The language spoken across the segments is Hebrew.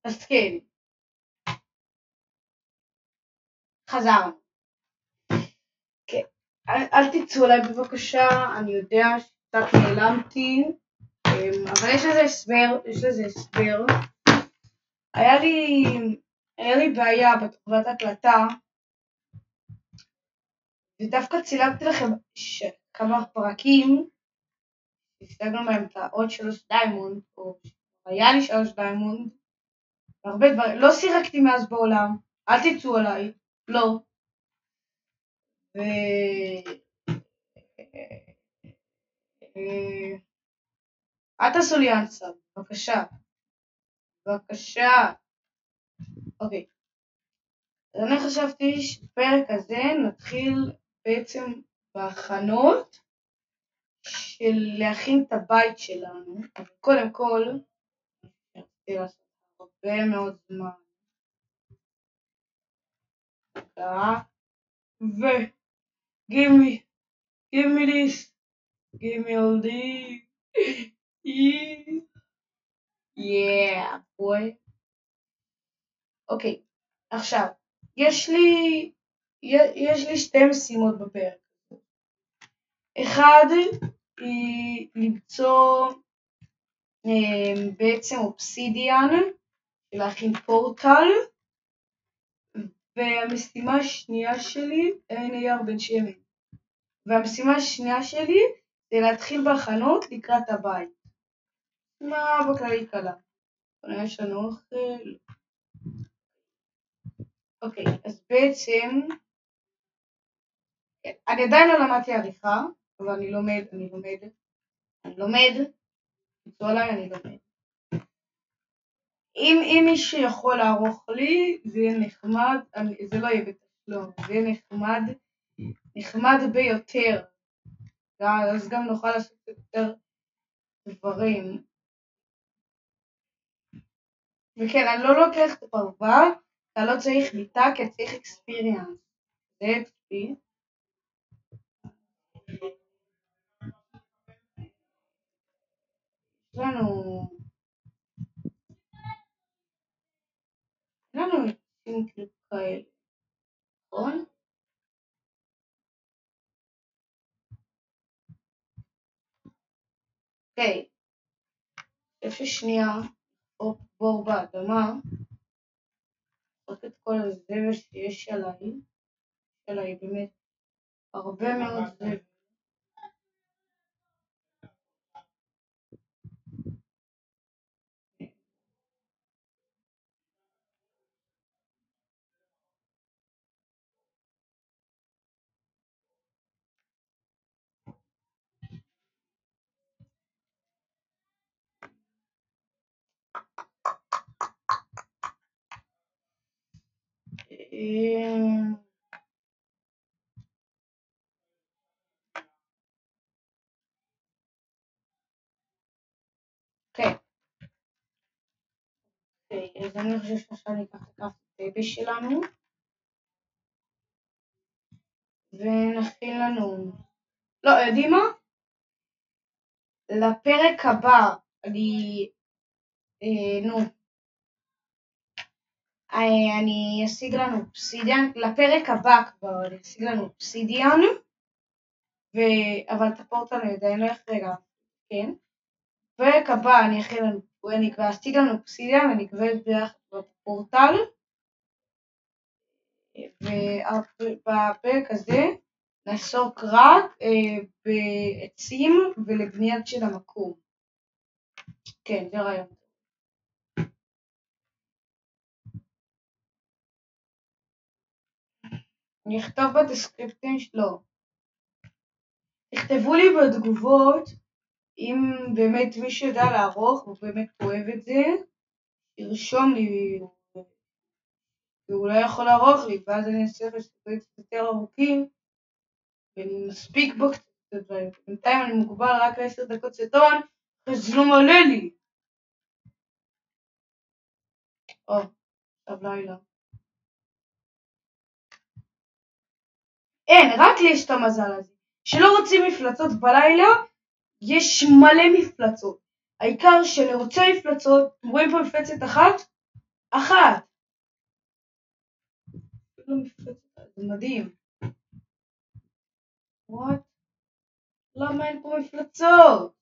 אז כן, חזרנו. כן. אל תצאו עליי בבקשה, אני יודע שקצת נעלמתי, אבל יש לזה הסבר. היה לי בעיה בתוכנת הקלטה, ודווקא צילמתי לכם כמה פרקים, השגנו בהם את עוד 3 דיימונד, או היה לי 3 דיימונד, והרבה דברים, לא שיחקתי מאז בעולם, אל תצאו עליי, לא. אל תעשו לי אנסה, בבקשה. אוקיי. אז אני חשבתי שבפרק הזה נתחיל בעצם בהכנות של להכין את הבית שלנו. אז קודם כל, רציתי לעשות הרבה מאוד זמן. give me this, give me all this. Yeah, boy. אוקיי, עכשיו, יש לי 2 משימות בפרק. אחד היא למצוא בעצם אובסידיאן, להכין פורטל, והמשימה השנייה שלי, NAR בן שמן, והמשימה השנייה שלי זה להתחיל בהכנות לקראת הבית. מה בכללי קלה? יש לנו אוכל. אוקיי, אז בעצם אני עדיין לא למדתי עריכה, אבל אני לומד. תצאו עליי, אני לומד. אם מישהו יכול לערוך לי, זה יהיה נחמד, זה לא יהיה בתשלום, זה יהיה נחמד ביותר. אז גם נוכל לעשות יותר דברים. וכן, אני לא לוקח את הפרווה, אתה לא צריך מיטה, כי צריך experience. זה אצלי. יש לנו עצים כאלה, נכון? אוקיי, איפה שנייה, בור באדמה, רק את כל הזבל שיש עליי באמת, הרבה מאוד זבל. כן. אז אני חושב שעכשיו ניקח את הקפה שלנו ונכין לנו, לא, יודעים מה? לפרק הבא אני אשיג לנו אובסידיאן, לפרק הבא כבר אני אשיג לנו אובסידיאן, אבל את הפורטל אני עדיין לא אחרגע, כן? בפרק הבא אני כבר אשיג לנו אובסידיאן ואני אקבל ביחד בפורטל, ובפרק הזה נעסוק רק בעצים ולבניית של המקום. כן, זה רעיון. אני אכתוב בדסקריפטים שלו. תכתבו לי בתגובות אם באמת מי שיודע לערוך ובאמת אוהב את זה, ירשום לי, והוא לא יכול לערוך לי, ואז אני אעשה סרטונים יותר ארוכים, ואני מספיק בו קצת דברים. בינתיים אני מוגבל רק 10 דקות סרטון, וזה לא מלא לי. עכשיו לילה. אין, רק לי יש את המזל הזה. שלא רוצים מפלצות בלילה, יש מלא מפלצות. העיקר שאני רוצה מפלצות, אתם רואים פה מפלצת אחת? אחת. זה מדהים. וואט? למה אין פה מפלצות?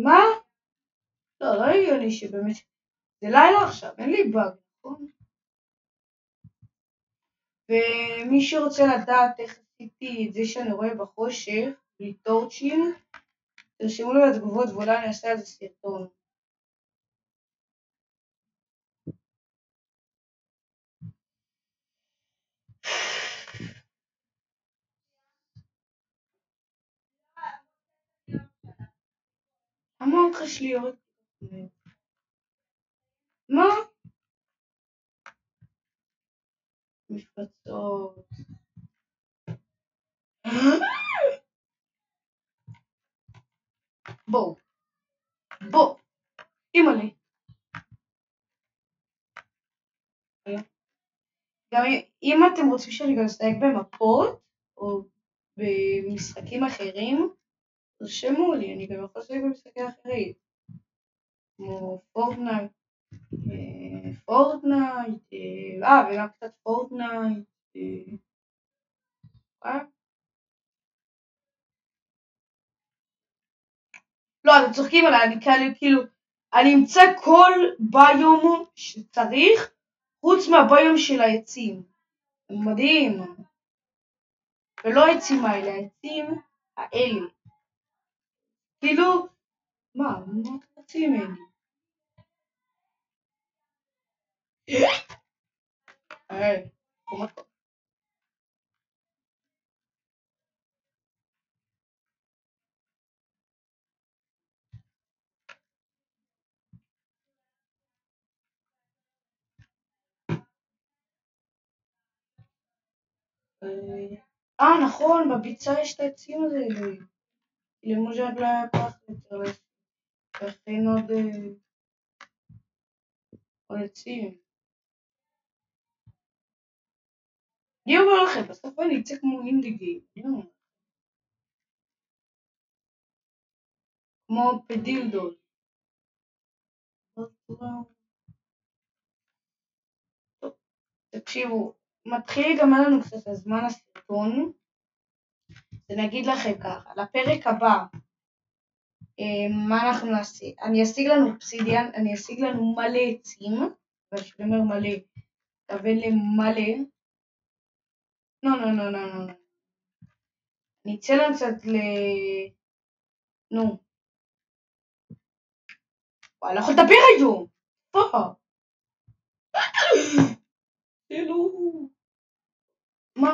מה? לא הגיוני שבאמת... זה לילה עכשיו, אין לי באג, נכון? ומי שרוצה לדעת איך עשיתי את זה שאני רואה בחושך, בלי טורצ'ים, תרשמו לי בתגובות ואולי אני אעשה על זה סרטון. למה אותך שלי יורד? מה? מפלצות. בואו. אימא'לי. גם אם אתם רוצים שאני גם אסתייג במפות, או במשחקים אחרים, תרשמו לי, אני גם יכול להסתייג במשחקים אחרים. כמו פורטנייט, וגם קצת פורטנייט. לא, אתם צוחקים עליי, אני כאילו, אני אמצא כל ביום שצריך, חוץ מהביום של העצים. מדהים. ולא העצים האלה, העצים האלה. כאילו, מה אתם רוצים ממני? נכון, בביצה יש את העצים האלה. למוז'ק לא היה פח יותר להכין עוד עצים. אני אומר לכם, בסוף אני אצא כמו אינדיגי. כמו פדילדול. טוב, תקשיבו, מתחיל להיגמר לנו קצת הזמן הסרטון. אני אגיד לכם ככה, לפרק הבא, מה אנחנו נעשה? אני אשיג לנו אובסידיאן, אני אשיג לנו מלא עצים, ואני אומר מלא, תבין למלא. לא. אני אצא לנו קצת נו. וואי, לא יכול לדבר היום! מה?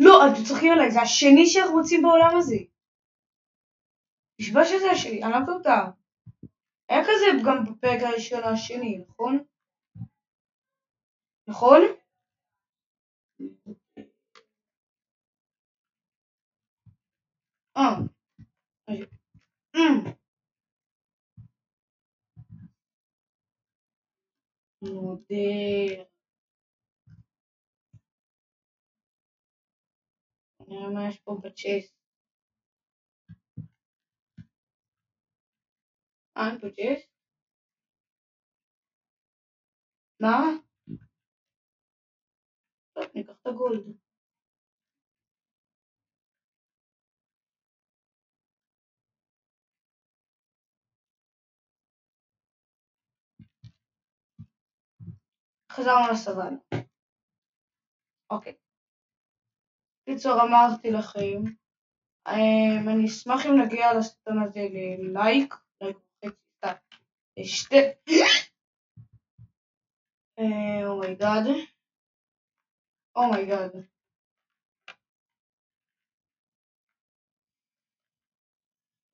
לא, אתם צוחקים עליי, זה השני שאנחנו מוצאים בעולם הזה. נשבע שזה השני, אני לא קורתה. היה כזה גם בפרק הראשון השני, נכון? נכון? מודה. נראה מה יש פה בצ'סט. אין פה צ'סט? מה? טוב, ניקח את הגולד. חזרנו לסוואנה. אוקיי. קיצור, אמרתי לכם, אני אשמח אם נגיע לסרטון הזה ללייק, אומייגאד.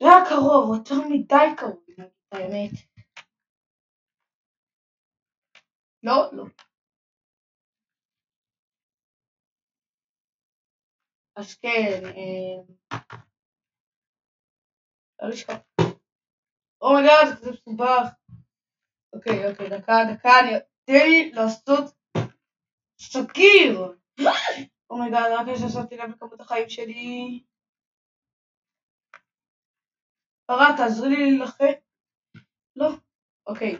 זה היה קרוב, יותר מדי קרוב, האמת. לא. אז כן, לא לשכוח. אומייגאד, זה מסובך. אוקיי, דקה, תן לי לעשות סגיר. אומייגאד, רק יש לעשותי לב לכמות החיים שלי. פרה, תעזרי לי להילחם. לא. אוקיי.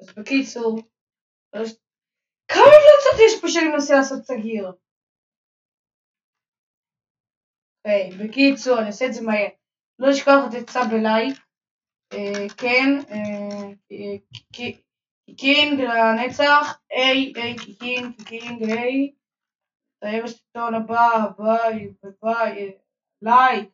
אז בקיצור, כמה המלצות יש פה שאני מנסה לעשות סגיר? אוקיי, בקיצור, אני אעשה את זה מהר. לא לשכוח לתת סאב ולייק. כן, קיקינג לנצח, קיקינג, תראה בסרטון הבא, ביי, לייק,